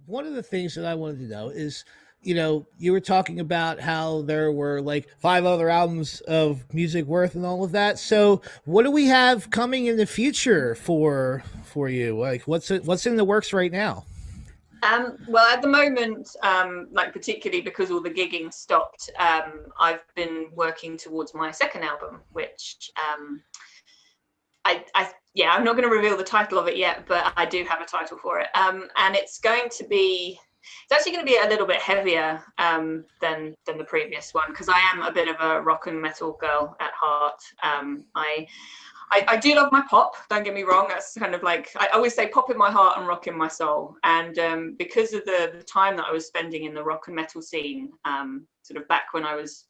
one of the things that I wanted to know is, you were talking about how there were like five other albums of music worth and all of that. So, what do we have coming in the future for you? Like, what's in the works right now? Well, at the moment, like particularly because all the gigging stopped, I've been working towards my second album, which yeah, I'm not going to reveal the title of it yet, but I do have a title for it, and it's actually going to be a little bit heavier than the previous one, because I am a bit of a rock and metal girl at heart. I do love my pop, don't get me wrong. That's kind of like, I always say pop in my heart and rock in my soul. And because of the time that I was spending in the rock and metal scene, sort of back when I was,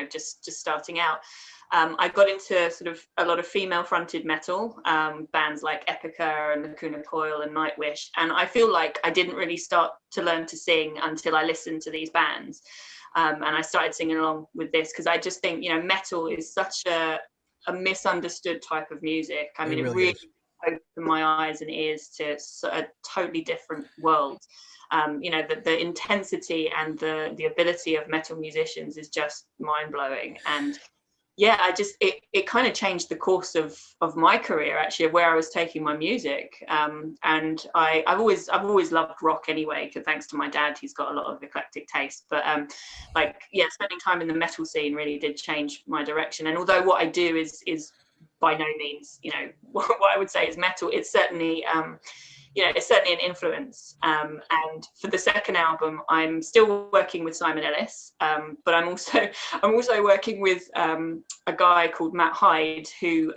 just starting out, I got into sort of a lot of female fronted metal, bands like Epica and Lacuna Coil and Nightwish. And I feel like I didn't really start to learn to sing until I listened to these bands. And I started singing along with this because I just think, metal is such a misunderstood type of music. I mean, it really opened my eyes and ears to a totally different world. The intensity and the ability of metal musicians is just mind-blowing. And yeah, it kind of changed the course of my career, actually, of where I was taking my music. And I've always loved rock anyway, thanks to my dad. He's got a lot of eclectic taste. But spending time in the metal scene really did change my direction. And although what I do is by no means, what I would say is metal, it's certainly it's certainly an influence. And for the second album, I'm still working with Simon Ellis, but I'm also working with a guy called Matt Hyde, who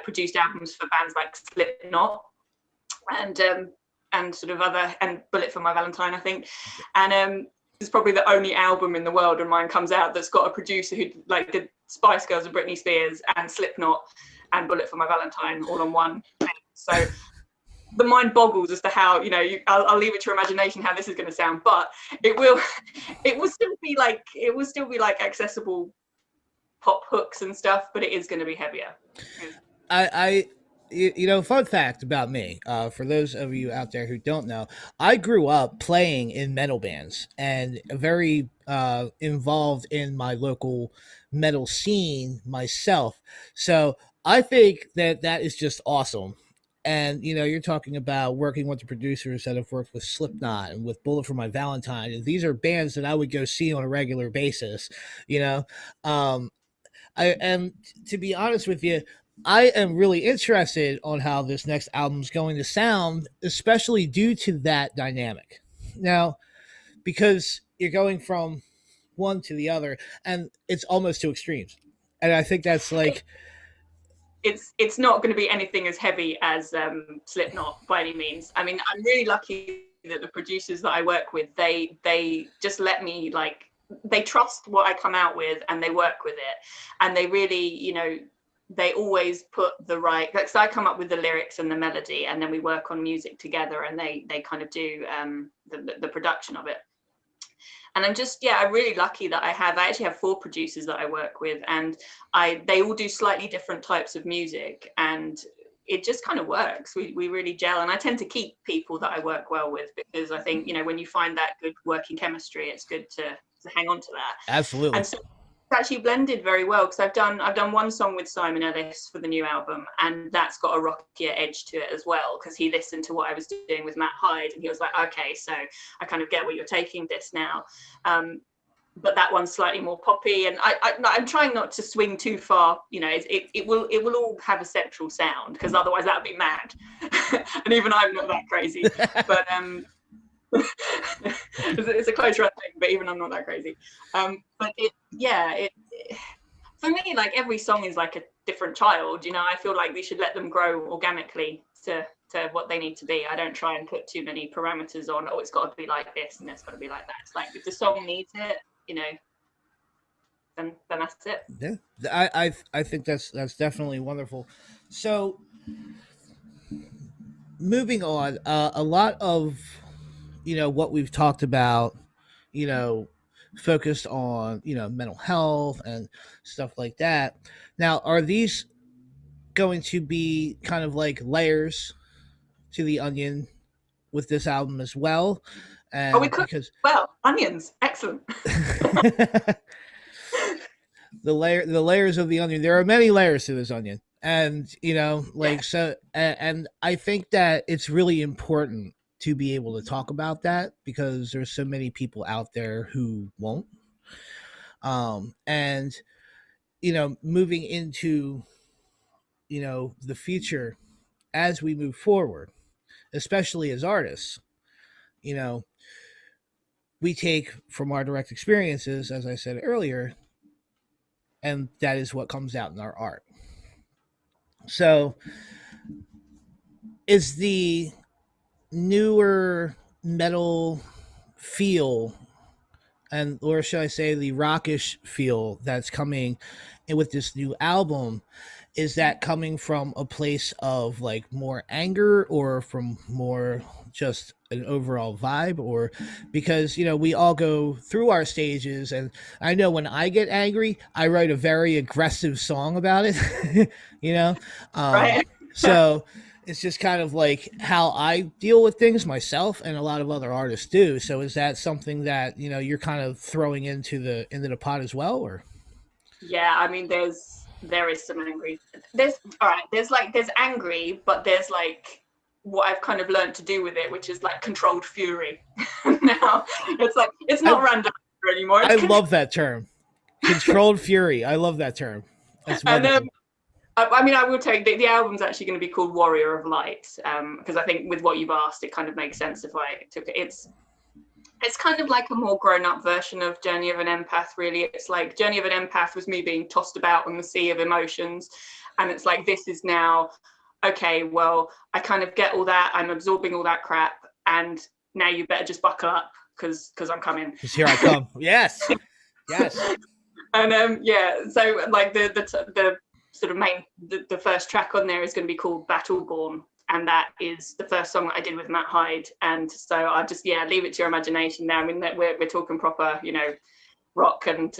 produced albums for bands like Slipknot and sort of other, and Bullet for My Valentine, I think. And it's probably the only album in the world when mine comes out that's got a producer who did Spice Girls and Britney Spears and Slipknot and Bullet for My Valentine all on one. So the mind boggles as to how, I'll leave it to your imagination how this is going to sound, but it will still be like accessible pop hooks and stuff, but it is going to be heavier. Fun fact about me, for those of you out there who don't know, I grew up playing in metal bands and very involved in my local metal scene myself. So I think that is just awesome. And you're talking about working with the producers that have worked with Slipknot and with Bullet for My Valentine, and these are bands that I would go see on a regular basis. And to be honest with you, I am really interested on how this next album is going to sound, especially due to that dynamic. Now, because you're going from one to the other, and it's almost to extremes, and I think that's like. It's not going to be anything as heavy as Slipknot by any means. I mean, I'm really lucky that the producers that I work with, they just let me, they trust what I come out with and they work with it. And they really, they always put the right, so I come up with the lyrics and the melody, and then we work on music together, and they kind of do the production of it. And I'm really lucky that I actually have 4 producers that I work with, and they all do slightly different types of music, and it just kind of works. We really gel, and I tend to keep people that I work well with, because I think, when you find that good working chemistry, it's good to hang on to that. Absolutely. And so actually blended very well, because I've done one song with Simon Ellis for the new album, and that's got a rockier edge to it as well, because he listened to what I was doing with Matt Hyde and he was like, okay, so I kind of get where you're taking this now. But that one's slightly more poppy, and I'm trying not to swing too far. It will all have a central sound, because otherwise that would be mad. And even I'm not that crazy. But it's a close run thing, but even I'm not that crazy. But for me, like, every song is like a different child. I feel like we should let them grow organically to what they need to be. I don't try and put too many parameters on, it's got to be like this and it's got to be like that. It's like, if the song needs it, then that's it. Yeah, I think that's definitely wonderful. So moving on, a lot of what we've talked about, focused on mental health and stuff like that. Now, are these going to be kind of like layers to the onion with this album as well, Oh, we and could. because Well, onions, excellent. the layers of the onion, there are many layers to this onion, and Yeah, so, and I think that it's really important to be able to talk about that because there's so many people out there who won't, and moving into the future as we move forward, especially as artists, you know we take from our direct experiences, as I said earlier, and that is what comes out in our art. So, is the newer metal feel, and or should I say the rockish feel that's coming in with this new album, is that coming from a place of like more anger or from more just an overall vibe? Or because we all go through our stages, and I know when I get angry I write a very aggressive song about it. you know um right. so it's just kind of like how I deal with things myself, and a lot of other artists do. So is that something that you're kind of throwing into the pot as well, or? Yeah, I mean, there is some angry. There's all right. There's angry, but there's like what I've kind of learned to do with it, which is like controlled fury. Now it's like it's I not random anymore. I love that term, controlled fury. I love that term. That's And wonderful. I mean, I will tell you the album's actually going to be called Warrior of Light, because I think with what you've asked, it kind of makes sense if I took it. It's kind of like a more grown-up version of Journey of an Empath, really. It's like Journey of an Empath was me being tossed about on the sea of emotions, and it's like this is now, okay, well, I kind of get all that, I'm absorbing all that crap, and now you better just buckle up because I'm coming. Because here I come. Yes, yes. And yeah, so like the sort of the first track on there is going to be called Battleborn, and that is the first song that I did with Matt Hyde. And so I just leave it to your imagination now. I mean, that we're talking proper, rock and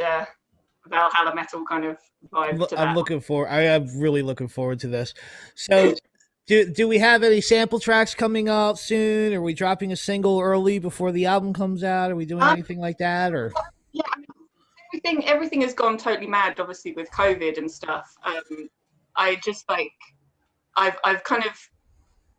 Valhalla metal kind of vibe to I'm that. looking for. I am really looking forward to this. So, do we have any sample tracks coming out soon? Are we dropping a single early before the album comes out? Are we doing Um, anything like that? Or yeah, I mean, everything has gone totally mad, obviously with COVID and stuff. I just like I've kind of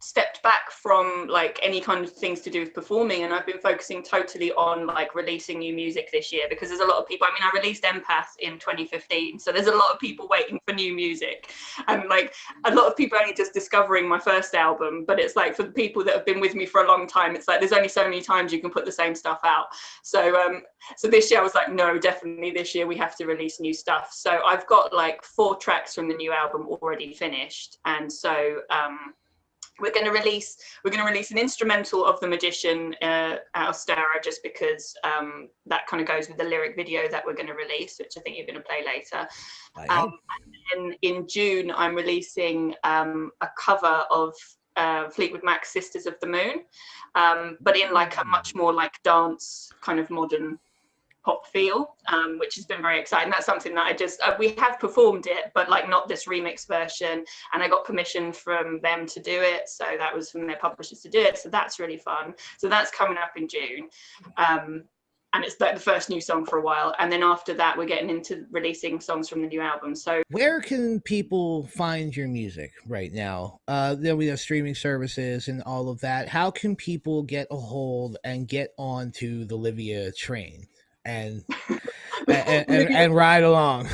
stepped back from like any kind of things to do with performing, and I've been focusing totally on like releasing new music this year, because there's a lot of people. I mean, I released Empath in 2015, so there's a lot of people waiting for new music, and like a lot of people only just discovering my first album. But it's like for the people that have been with me for a long time, it's like there's only so many times you can put the same stuff out. So this year I was like, no, definitely this year we have to release new stuff. So I've got like 4 tracks from the new album already finished, and so we're going to release an instrumental of The Magician Austera, just because that kind of goes with the lyric video that we're going to release, which I think you're going to play later. And then in June I'm releasing a cover of Fleetwood Mac's Sisters of the Moon, but in like a much more like dance kind of modern pop feel, which has been very exciting. That's something that I just we have performed it, but like not this remix version, and I got permission from them to do it, so that was from their publishers to do it, so that's really fun. So that's coming up in June, and it's like the first new song for a while, and then after that we're getting into releasing songs from the new album. So where can people find your music right now? Then we have streaming services and all of that. How can people get a hold and get onto the Livia train and and ride along?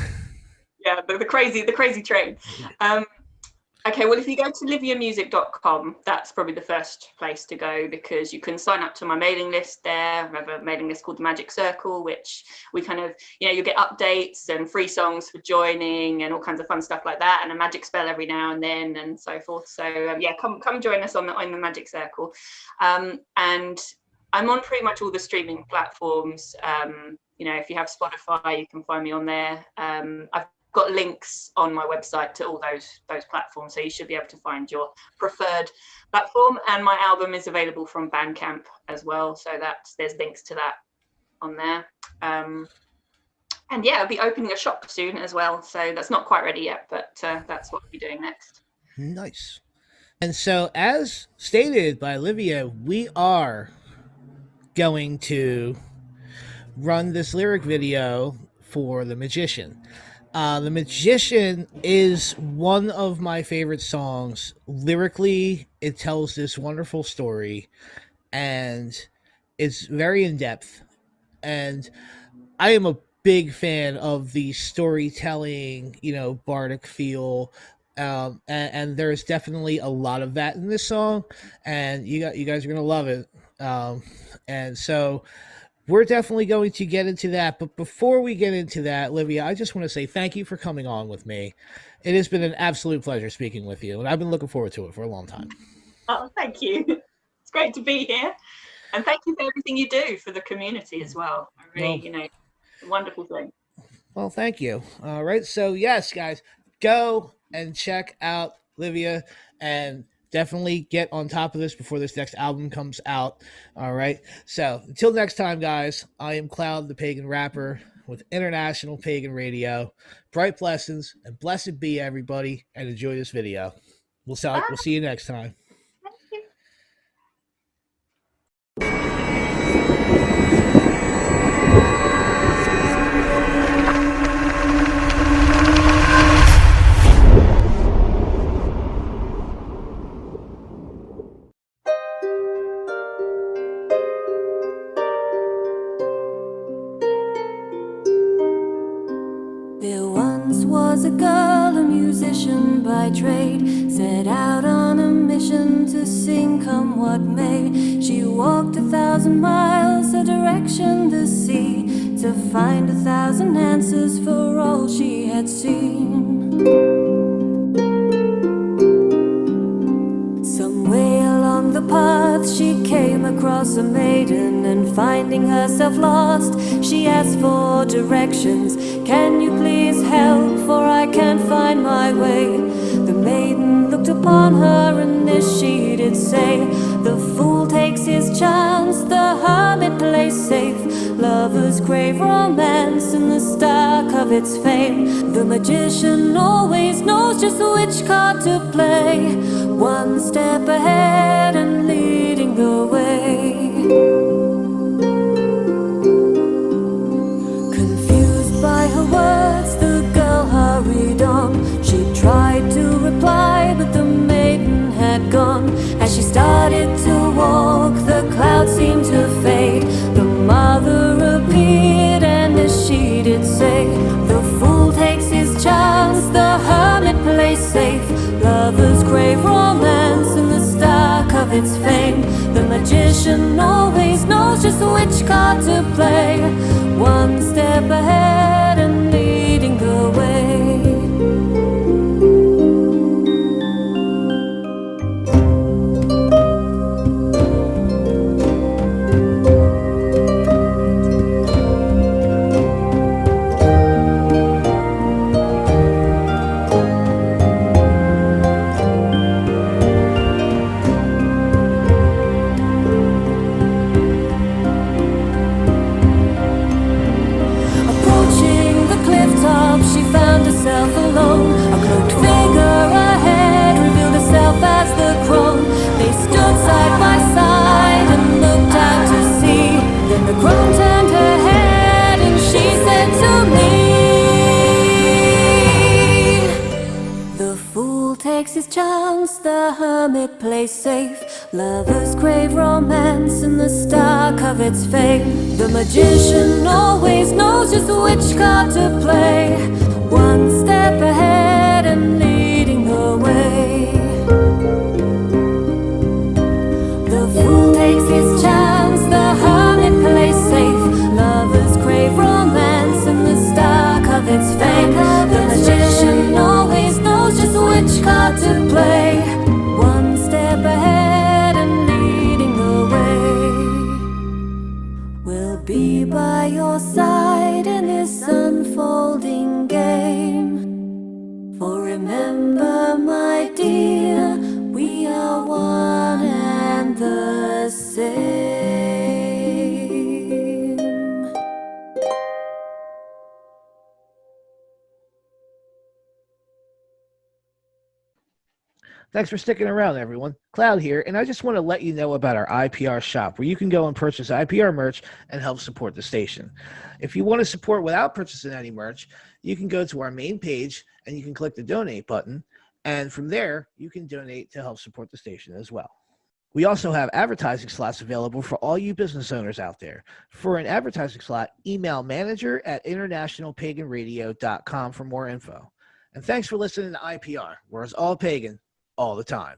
yeah, the crazy train. Okay, well, if you go to liviamusic.com, that's probably the first place to go, because you can sign up to my mailing list there. I have a mailing list called the Magic Circle, which we kind of, you get updates and free songs for joining and all kinds of fun stuff like that, and a magic spell every now and then, and so forth. So yeah, come join us on the Magic Circle. And I'm on pretty much all the streaming platforms. If you have Spotify, you can find me on there. I've got links on my website to all those platforms, so you should be able to find your preferred platform. And my album is available from Bandcamp as well, so there's links to that on there. And yeah, I'll be opening a shop soon as well, so that's not quite ready yet, but that's what I'll be doing next. Nice. And so, as stated by Livia, we are going to run this lyric video for The Magician. The Magician is one of my favorite songs. Lyrically, it tells this wonderful story and it's very in depth. And I am a big fan of the storytelling, bardic feel. And there's definitely a lot of that in this song, and you guys are gonna love it. And so we're definitely going to get into that. But before we get into that, Livia, I just want to say thank you for coming on with me. It has been an absolute pleasure speaking with you, and I've been looking forward to it for a long time. Oh, thank you. It's great to be here. And thank you for everything you do for the community as well. Really, Well, a wonderful thing. well, thank you. All right. So, yes, guys, go and check out Livia and definitely get on top of this before this next album comes out. All right. So, until next time, guys, I am Cloud, the Pagan Rapper with International Pagan Radio. Bright blessings and blessed be everybody, and enjoy this video. Bye. We'll see you next time. Thank you. There once was a girl, a musician by trade, set out on a mission to sing come what may. She walked 1,000 miles, a direction to see, to find 1,000 answers for all she had seen. Some way along the path she came across a maiden, and finding herself lost, she asked for directions. Can you please help, for I can't find my way? The maiden looked upon her, and this she did say: the fool takes his chance, the hermit plays safe. Lovers crave romance in the stark of its fame. The magician always knows just which card to play, one step ahead and leading the way. Confused by her words, the girl hurried on. She tried to reply, but the maiden had gone. As she started to walk, the clouds seemed to fade. The mother appeared, and as she did say: the fool takes his chance, the hermit plays safe. Lovers crave romance in the stark of its fame. The magician always knows just which card to play, one step ahead and leading the way. Alone, a cloaked figure ahead revealed herself as the crone. They stood side by side and looked out to sea. Then the crone turned her head and she said to me: the fool takes his chance, the hermit plays safe. Lovers crave romance in the stark of its fame. The magician always knows just which card to play, one step ahead and leading the way. The fool takes his chance, the hermit plays safe. Lovers crave romance in the stark of its fame. The magician always knows just which card to play, one step ahead and leading the way. We'll be by your side in this unfolding game. For remember, my dear, we are one and the same. Thanks for sticking around, everyone. Cloud here, and I just want to let you know about our IPR shop, where you can go and purchase IPR merch and help support the station. If you want to support without purchasing any merch, you can go to our main page and you can click the donate button, and from there, you can donate to help support the station as well. We also have advertising slots available for all you business owners out there. For an advertising slot, email manager@internationalpaganradio.com for more info. And thanks for listening to IPR, where it's all pagan all the time.